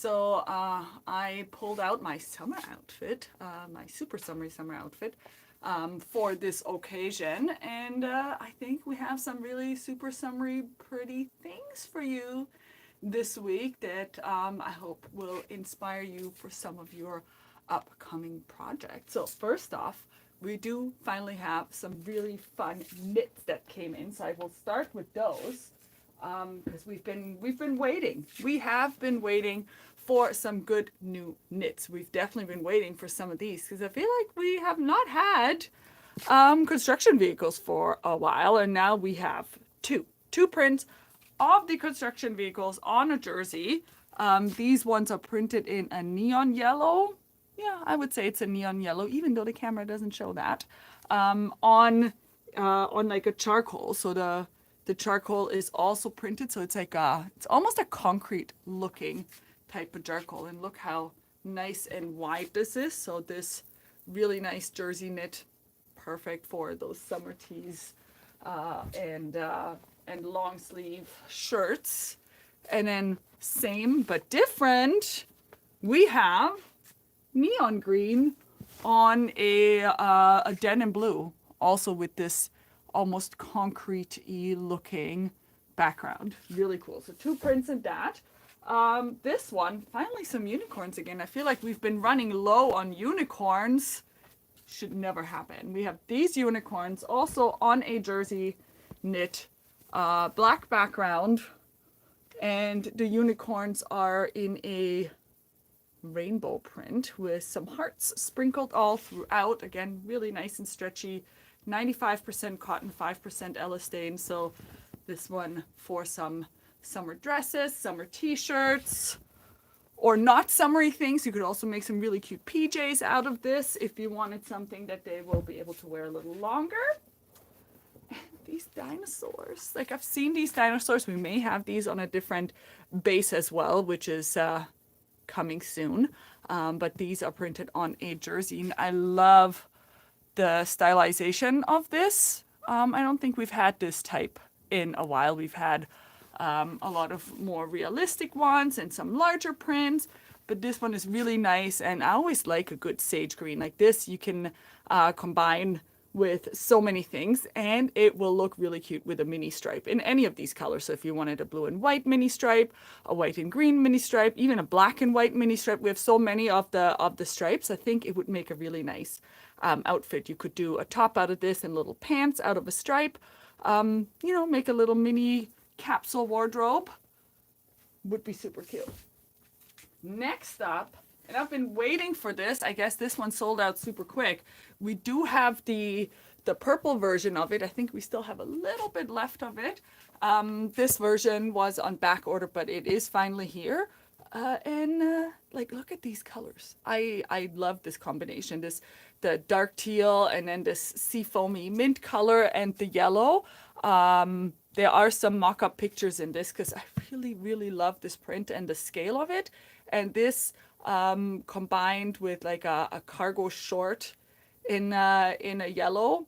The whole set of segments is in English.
So I pulled out my summer outfit, my super summer outfit, for this occasion, and I think we have some really super summery, pretty things for you this week that I hope will inspire you for some of your upcoming projects. So first off, we do finally have some really fun knits that came in. So I will start with those because we've been waiting. We have been waiting for some good new knits. We've definitely been waiting for some of these because I feel like we have not had construction vehicles for a while, and now we have two prints of the construction vehicles on a jersey. These ones are printed in a neon yellow. Yeah, I would say it's a neon yellow, even though the camera doesn't show that. On like a charcoal. So the charcoal is also printed, so it's like it's almost a concrete looking type of charcoal. And look how nice and wide this is. So this really nice jersey knit, perfect for those summer tees and long sleeve shirts. And then same but different, we have neon green on a denim blue, also with this almost concrete-y looking background. Really cool. So two prints in that. This one, finally some unicorns again. I feel like we've been running low on unicorns. Should never happen. We have these unicorns also on a jersey knit, black background, and the unicorns are in a rainbow print with some hearts sprinkled all throughout. Again, really nice and stretchy. 95% cotton, 5% elastane. So this one for some summer dresses, summer t-shirts, or not summery things. You could also make some really cute PJs out of this if you wanted something that they will be able to wear a little longer. And these dinosaurs, like I've seen these dinosaurs. We may have these on a different base as well, which is coming soon. But these are printed on a jersey. And I love the stylization of this. I don't think we've had this type in a while. We've had a lot of more realistic ones and some larger prints, but this one is really nice. And I always like a good sage green like this. You can combine with so many things, and it will look really cute with a mini stripe in any of these colors. So if you wanted a blue and white mini stripe, a white and green mini stripe, even a black and white mini stripe, we have so many of the stripes. I think it would make a really nice outfit. You could do a top out of this and little pants out of a stripe. Make a little mini capsule wardrobe. Would be super cute. Next up, and I've been waiting for this. I guess this one sold out super quick. We do have the purple version of it. I think we still have a little bit left of it. This version was on back order, but it is finally here. Look at these colors. I love this combination. The dark teal and then this seafoamy mint color and the yellow. There are some mock-up pictures in this because I really, really love this print and the scale of it. And this combined with like a cargo short in a yellow.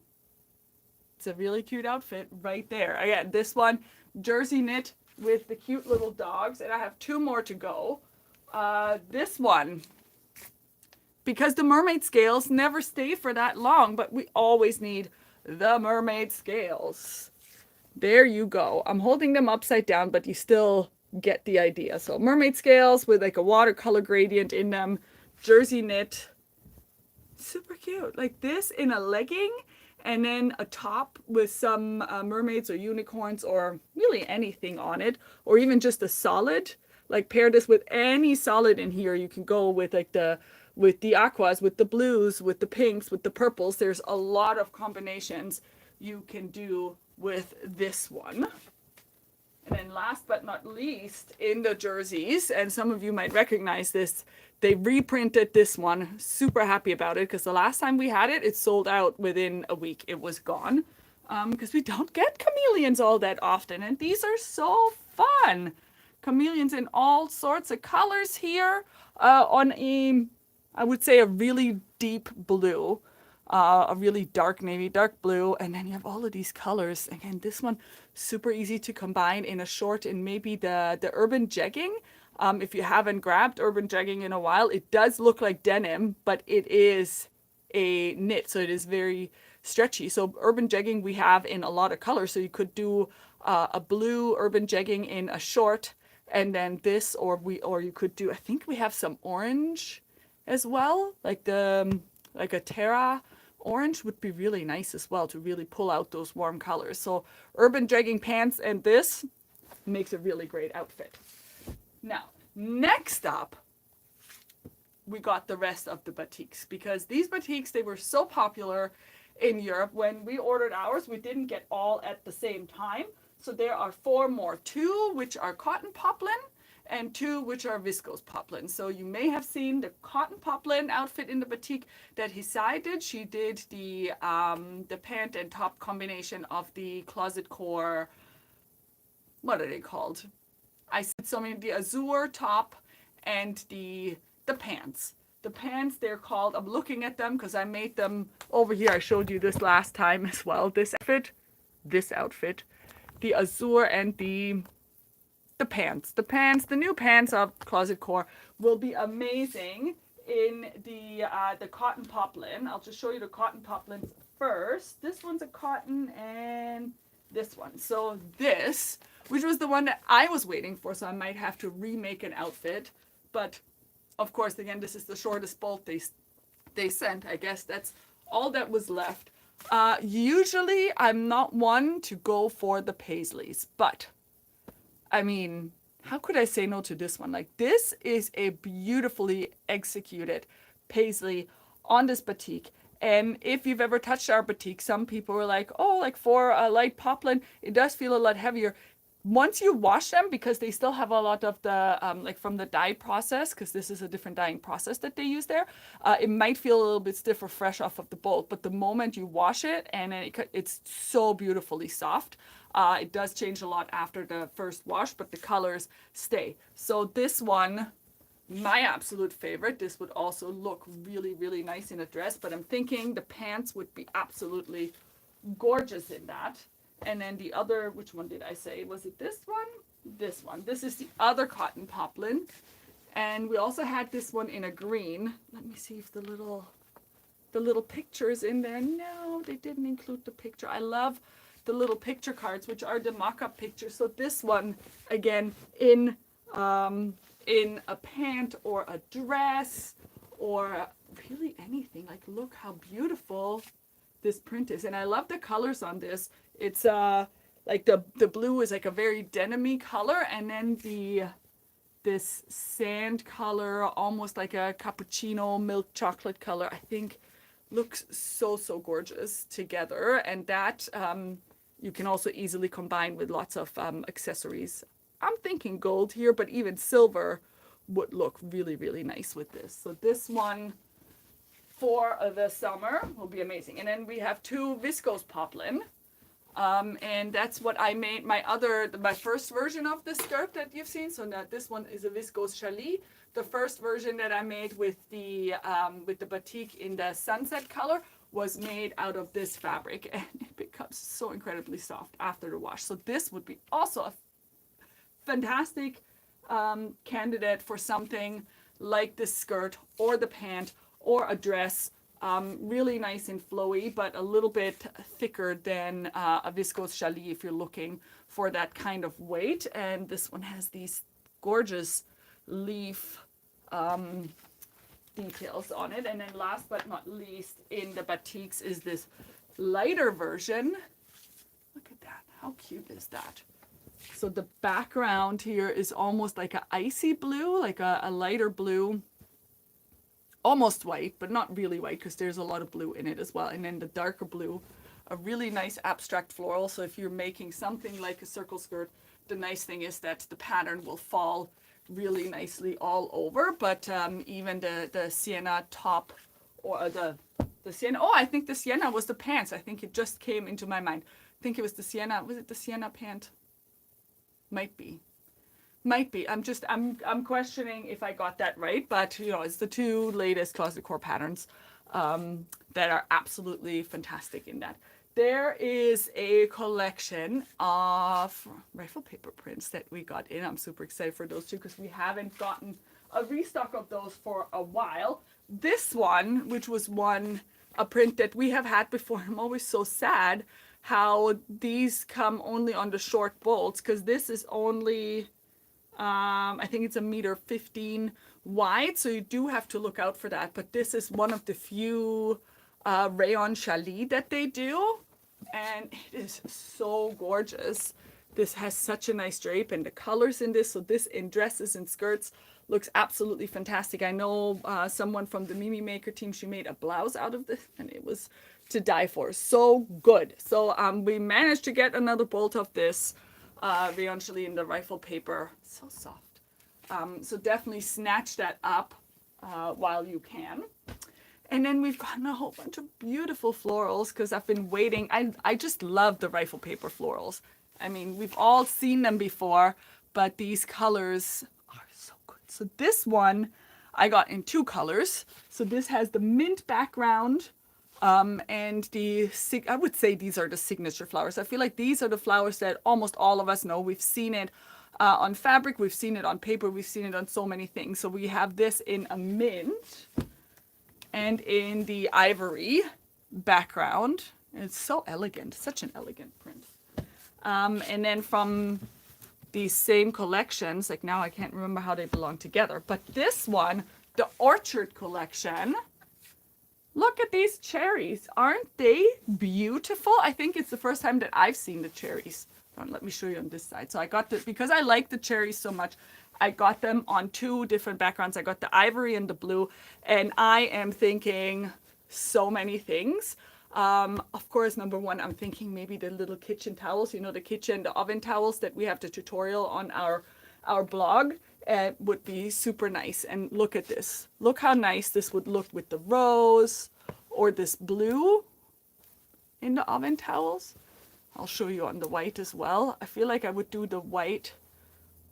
It's a really cute outfit right there. Again, this one, jersey knit with the cute little dogs. And I have two more to go. This one, because the mermaid scales never stay for that long, but we always need the mermaid scales. There you go. I'm holding them upside down, but you still get the idea. So mermaid scales with like a watercolor gradient in them, jersey knit. Super cute. Like this in a legging and then a top with some mermaids or unicorns or really anything on it, or even just a solid. Like pair this with any solid in here. You can go with like with the aquas, with the blues, with the pinks, with the purples. There's a lot of combinations you can do with this one. And then last but not least, in the jerseys, and some of you might recognize this, they reprinted this one. Super happy about it because the last time we had it, it sold out within a week. It was gone because we don't get chameleons all that often. And these are so fun. Chameleons in all sorts of colors here on I would say a really deep blue. A really dark navy, dark blue, and then you have all of these colors. Again, this one super easy to combine in a short in maybe the urban jegging. If you haven't grabbed urban jegging in a while, it does look like denim, but it is a knit, so it is very stretchy. So urban jegging we have in a lot of colors. So you could do a blue urban jegging in a short, and then this, or you could do. I think we have some orange as well, like a Terra orange would be really nice as well to really pull out those warm colors. So urban jegging pants and this makes a really great outfit. Now, next up, we got the rest of the batiks, because these batiks, they were so popular in Europe. When we ordered ours, we didn't get all at the same time. So there are 4 more, 2 which are cotton poplin and 2 which are viscose poplin. So you may have seen the cotton poplin outfit in the batik that Hisai did. She did the pant and top combination of the closet core, what are they called? I said so many, the azure top and the pants. The pants, they're called, I'm looking at them because I made them over here. I showed you this last time as well. This outfit, the azure and the pants. The new pants of Closet Core will be amazing in the cotton poplin. I'll just show you the cotton poplins first. This one's a cotton and this one. So this, which was the one that I was waiting for, so I might have to remake an outfit. But of course, again, this is the shortest bolt they sent. I guess that's all that was left. Usually, I'm not one to go for the paisleys, but I mean, how could I say no to this one? Like, this is a beautifully executed paisley on this batik. And if you've ever touched our batik, some people were like, oh, like for a light poplin, it does feel a lot heavier. Once you wash them, because they still have a lot of the, like from the dye process, because this is a different dyeing process that they use there, it might feel a little bit stiffer fresh off of the bolt. But the moment you wash it, and it's so beautifully soft. It does change a lot after the first wash, but the colors stay. So this one, my absolute favorite. This would also look really, really nice in a dress, but I'm thinking the pants would be absolutely gorgeous in that. And then the other, which one did I say? Was it this one? This one. This is the other cotton poplin. And we also had this one in a green. Let me see if the little picture is in there. No, they didn't include the picture. I love the little picture cards, which are the mock-up pictures. So this one, again, in a pant or a dress or really anything. Like, look how beautiful this print is. And I love the colors on this. It's like the blue is like a very denim-y color, and then this sand color, almost like a cappuccino milk chocolate color, I think looks so gorgeous together. And that you can also easily combine with lots of accessories. I'm thinking gold here, but even silver would look really, really nice with this. So this one for the summer will be amazing. And then we have 2 viscose poplin. And that's what I made my first version of the skirt that you've seen. So now this one is a viscose challis. The first version that I made with the batik in the sunset color was made out of this fabric, and it becomes so incredibly soft after the wash. So this would be also a fantastic candidate for something like this skirt or the pant or a dress. Really nice and flowy, but a little bit thicker than a viscose challis if you're looking for that kind of weight. And this one has these gorgeous leaf details on it. And then last but not least in the batiks is this lighter version. Look at that. How cute is that? So the background here is almost like an icy blue, like a lighter blue. Almost white, but not really white because there's a lot of blue in it as well. And then the darker blue, a really nice abstract floral. So if you're making something like a circle skirt, the nice thing is that the pattern will fall really nicely all over. But even the sienna top or the sienna, oh, I think the sienna was the pants. I think it just came into my mind. I think it was the sienna. Was it the sienna pant? Might be. I'm questioning if I got that right, but it's the 2 latest Closet Core patterns that are absolutely fantastic in that. there is a collection of rifle paper prints that we got in. I'm super excited for those two because we haven't gotten a restock of those for a while. This one, which was a print that we have had before, I'm always so sad how these come only on the short bolts, because this is only, I think it's 1.15 meters wide, so you do have to look out for that. But this is one of the few rayon challis that they do, and it is so gorgeous. This has such a nice drape, and the colors in this, so this in dresses and skirts looks absolutely fantastic. I know someone from the Mimi Maker team, she made a blouse out of this, and it was to die for. So good. So we managed to get another bolt of this rayon challis in the rifle paper. So soft. So definitely snatch that up while you can. And then we've gotten a whole bunch of beautiful florals because I've been waiting. I just love the rifle paper florals. I mean, we've all seen them before, but these colors are so good. So this one I got in 2 colors. So this has the mint background and I would say these are the signature flowers. I feel like these are the flowers that almost all of us know. We've seen it on fabric, we've seen it on paper, we've seen it on so many things. So we have this in a mint and in the ivory background. And it's so elegant, such an elegant print. And then from these same collections, like now I can't remember how they belong together, but this one, the Orchard collection, look at these cherries. Aren't they beautiful? I think it's the first time that I've seen the cherries. Let me show you on this side. So I got because I like the cherries so much, I got them on 2 different backgrounds. I got the ivory and the blue, and I am thinking so many things. Of course, number one, I'm thinking maybe the little kitchen towels, the the oven towels that we have the tutorial on our blog, would be super nice. And look at this. Look how nice this would look with the rose or this blue in the oven towels. I'll show you on the white as well. I feel like I would do the white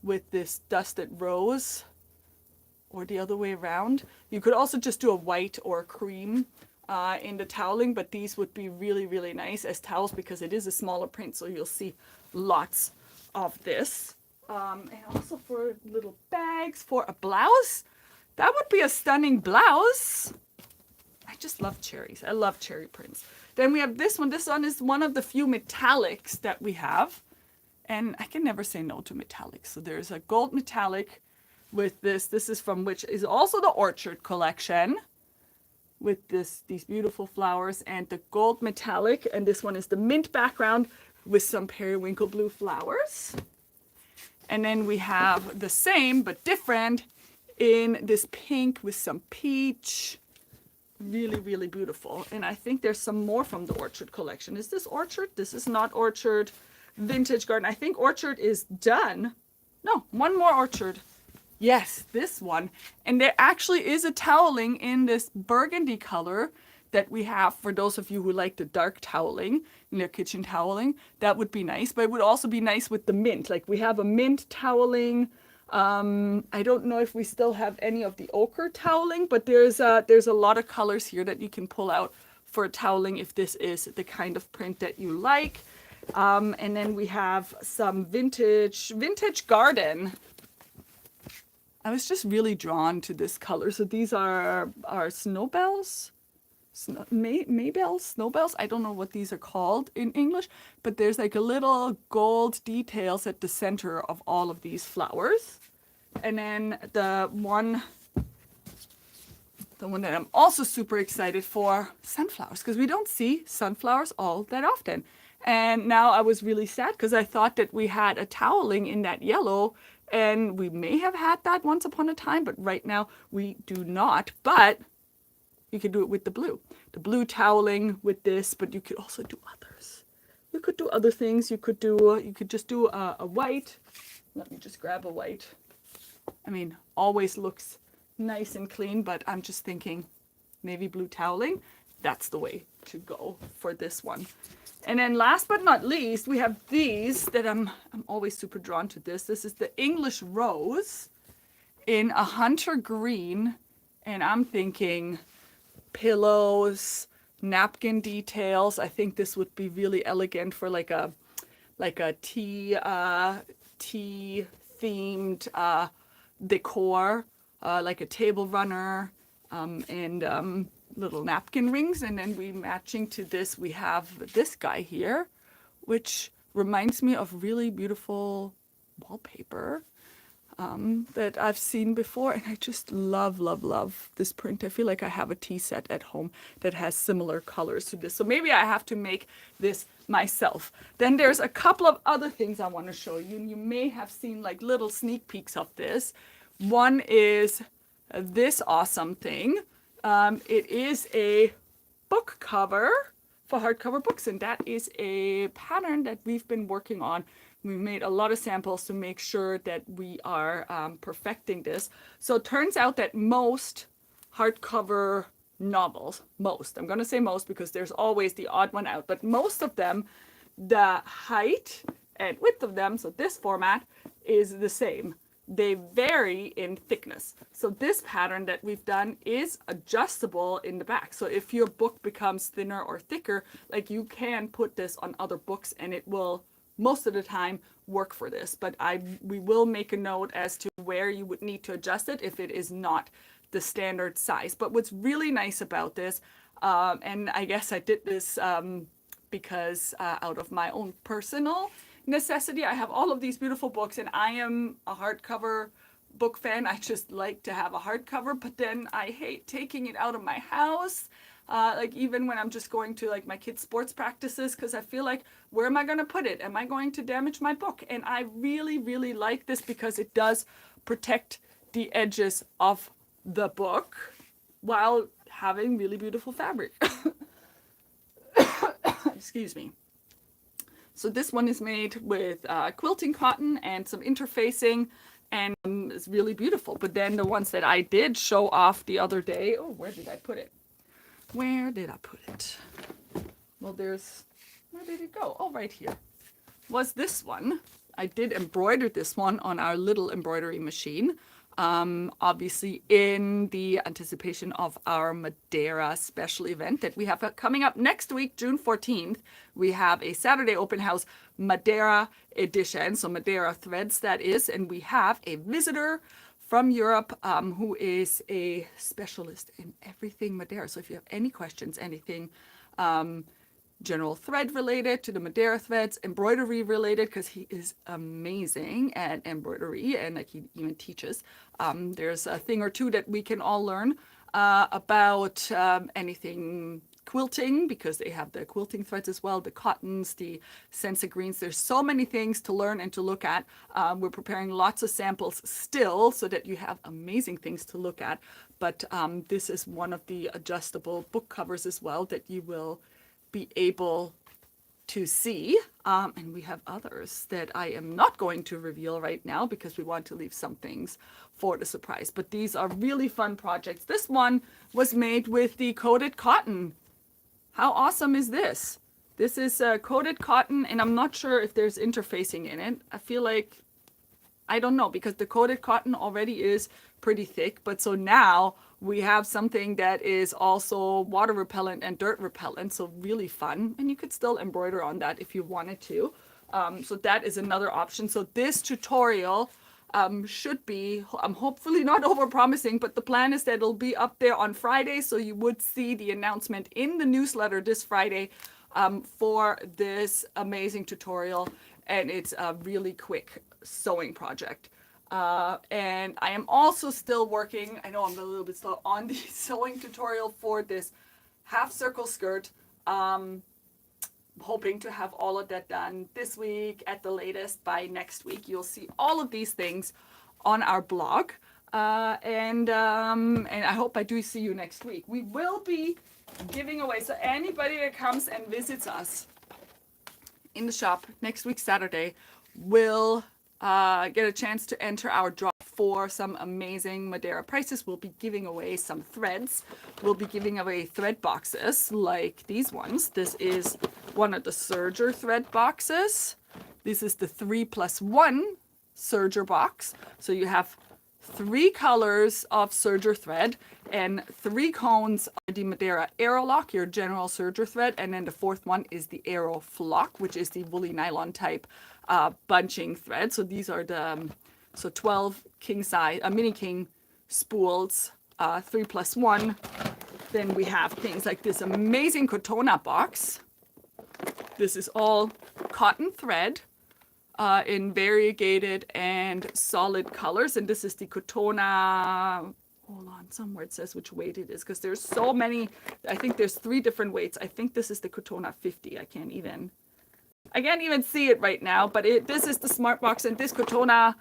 with this dusted rose or the other way around. You could also just do a white or a cream in the toweling, but these would be really, really nice as towels because it is a smaller print, so you'll see lots of this. And also for little bags, for a blouse, that would be a stunning blouse. I just love cherries. I love cherry prints. Then we have this one. This one is one of the few metallics that we have, and I can never say no to metallics. So there's a gold metallic with this. This is from which is also the Orchard collection, with these beautiful flowers and the gold metallic, and this one is the mint background with some periwinkle blue flowers. And then we have the same but different in this pink with some peach. Really, really beautiful. And I think there's some more from the Orchard collection. Is this Orchard? This is not Orchard. Vintage Garden. I think Orchard is done. No, one more Orchard. Yes, this one. And there actually is a toweling in this burgundy color that we have for those of you who like the dark toweling, in their kitchen toweling. That would be nice, but it would also be nice with the mint. Like we have a mint toweling. I don't know if we still have any of the ochre toweling, but there's a lot of colors here that you can pull out for a toweling if this is the kind of print that you like. And then we have some vintage garden. I was just really drawn to this color. So these are snowbells, Maybells, snowbells. I don't know what these are called in English, but there's like a little gold details at the center of all of these flowers. And then the one that I'm also super excited for, sunflowers, because we don't see sunflowers all that often. And now I was really sad because I thought that we had a toweling in that yellow, and we may have had that once upon a time, but right now we do not. But you could do it with the blue toweling with this, but you could also do others. You could do other things. You could just do a white. Let me just grab a white. I mean, always looks nice and clean, but I'm just thinking navy blue toweling. That's the way to go for this one. And then last but not least, we have these that I'm always super drawn to this. This is the English Rose in a hunter green, and I'm thinking pillows, napkin details. I think this would be really elegant for like a tea themed decor, like a table runner, and little napkin rings. And then we matching to this, we have this guy here, which reminds me of really beautiful wallpaper that I've seen before. And I just love, love, love this print. I feel like I have a tea set at home that has similar colors to this. So maybe I have to make this myself. Then there's a couple of other things I want to show you. And you may have seen like little sneak peeks of this. One is this awesome thing. It is a book cover for hardcover books, and that is a pattern that we've been working on. We made a lot of samples to make sure that we are perfecting this. So it turns out that most hardcover novels, I'm going to say most because there's always the odd one out, but most of them, the height and width of them, so this format, is the same. They vary in thickness. So this pattern that we've done is adjustable in the back. So if your book becomes thinner or thicker, like you can put this on other books and it will most of the time work for this. But we will make a note as to where you would need to adjust it if it is not the standard size. But what's really nice about this, and I guess I did this because out of my own personal necessity, I have all of these beautiful books, and I am a hardcover book fan. I just like to have a hardcover, but then I hate taking it out of my house. Like even when I'm just going to like my kids' sports practices, because I feel like, where am I going to put it? Am I going to damage my book? And I really, really like this because it does protect the edges of the book while having really beautiful fabric. Excuse me. So this one is made with quilting cotton and some interfacing, and it's really beautiful. But then the ones that I did show off the other day, oh, where did I put it? Where did I put it? Well, where did it go? Oh, right here. Was this one. I did embroider this one on our little embroidery machine. Obviously in the anticipation of our Madeira special event that we have coming up next week, June 14th. We have a Saturday open house Madeira edition, so Madeira threads that is, and we have a visitor from Europe who is a specialist in everything Madeira. So if you have any questions, anything general thread related to the Madeira threads, embroidery related, because he is amazing at embroidery and like he even teaches. There's a thing or two that we can all learn about anything quilting, because they have the quilting threads as well, the cottons, the sensa greens. There's so many things to learn and to look at. We're preparing lots of samples still so that you have amazing things to look at. But this is one of the adjustable book covers as well that you will be able to see. And we have others that I am not going to reveal right now because we want to leave some things for the surprise. But these are really fun projects. This one was made with the coated cotton. How awesome is this? This is coated cotton, and I'm not sure if there's interfacing in it. I feel like, I don't know, because the coated cotton already is pretty thick. But so now we have something that is also water repellent and dirt repellent, so really fun. And you could still embroider on that if you wanted to. So that is another option. So this tutorial should be, I'm hopefully not over promising, but the plan is that it'll be up there on Friday. So you would see the announcement in the newsletter this Friday for this amazing tutorial. And it's a really quick sewing project. And I am also still working, I know I'm a little bit slow, on the sewing tutorial for this half circle skirt. Hoping to have all of that done this week at the latest. By next week you'll see all of these things on our blog, and I hope I do see you next week. We will be giving away, so anybody that comes and visits us in the shop next week Saturday will get a chance to enter our draw for some amazing Madeira prices. We'll be giving away some threads. We'll be giving away thread boxes like these ones. This is one of the serger thread boxes. This is the 3+1 serger box. So you have 3 colors of serger thread and 3 cones of the Madeira Aerolock, your general serger thread, and then the 4th one is the Aero Flock, which is the woolly nylon type bunching thread. So these are the 12 king size, mini king spools, 3+1. Then we have things like this amazing Cotona box. This is all cotton thread in variegated and solid colors. And this is the Cotona, hold on, somewhere it says which weight it is, because there's so many. I think there's 3 different weights. I think this is the Cotona 50. I can't even see it right now, but this is the smart box, and this Cotona,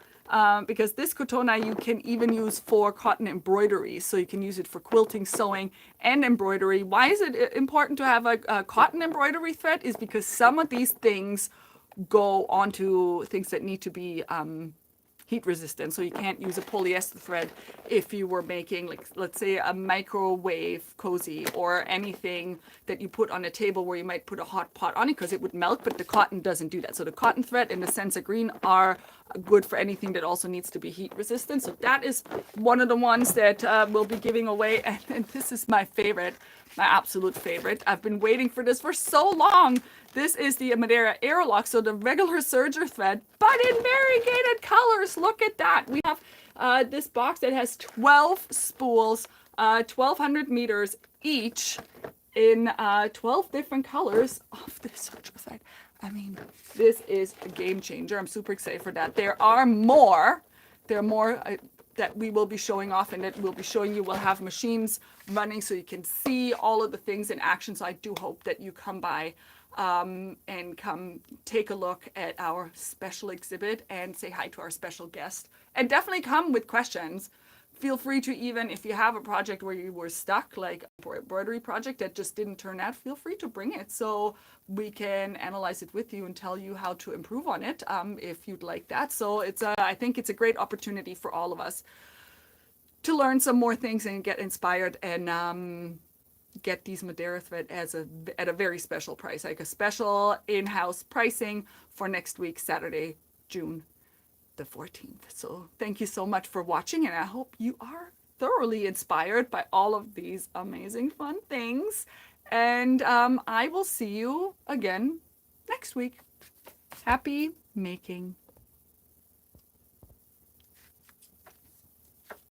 because this Cotona you can even use for cotton embroidery. So you can use it for quilting, sewing, and embroidery. Why is it important to have a cotton embroidery thread? Is because some of these things go onto things that need to be heat resistant. So you can't use a polyester thread if you were making, like, let's say a microwave cozy or anything that you put on a table where you might put a hot pot on it, because it would melt, but the cotton doesn't do that. So the cotton thread and the Senza Green are good for anything that also needs to be heat resistant. So that is one of the ones that we'll be giving away. And this is my favorite, my absolute favorite. I've been waiting for this for so long. This is the Madeira Aerolock, so the regular serger thread, but in variegated colors. Look at that. We have this box that has 12 spools, 1,200 meters each, in 12 different colors of this serger thread. I mean, this is a game changer. I'm super excited for that. There are more. That we will be showing off, and that we'll be showing you. We'll have machines running so you can see all of the things in action. So I do hope that you come by and come take a look at our special exhibit and say hi to our special guest. And definitely come with questions. Feel free to, even if you have a project where you were stuck, like an embroidery project that just didn't turn out, feel free to bring it so we can analyze it with you and tell you how to improve on it if you'd like that. So I think it's a great opportunity for all of us to learn some more things and get inspired and get these Madeira thread at a very special price, like a special in-house pricing for next week, Saturday, June the 14th. So thank you so much for watching, and I hope you are thoroughly inspired by all of these amazing fun things. And I will see you again next week. Happy making.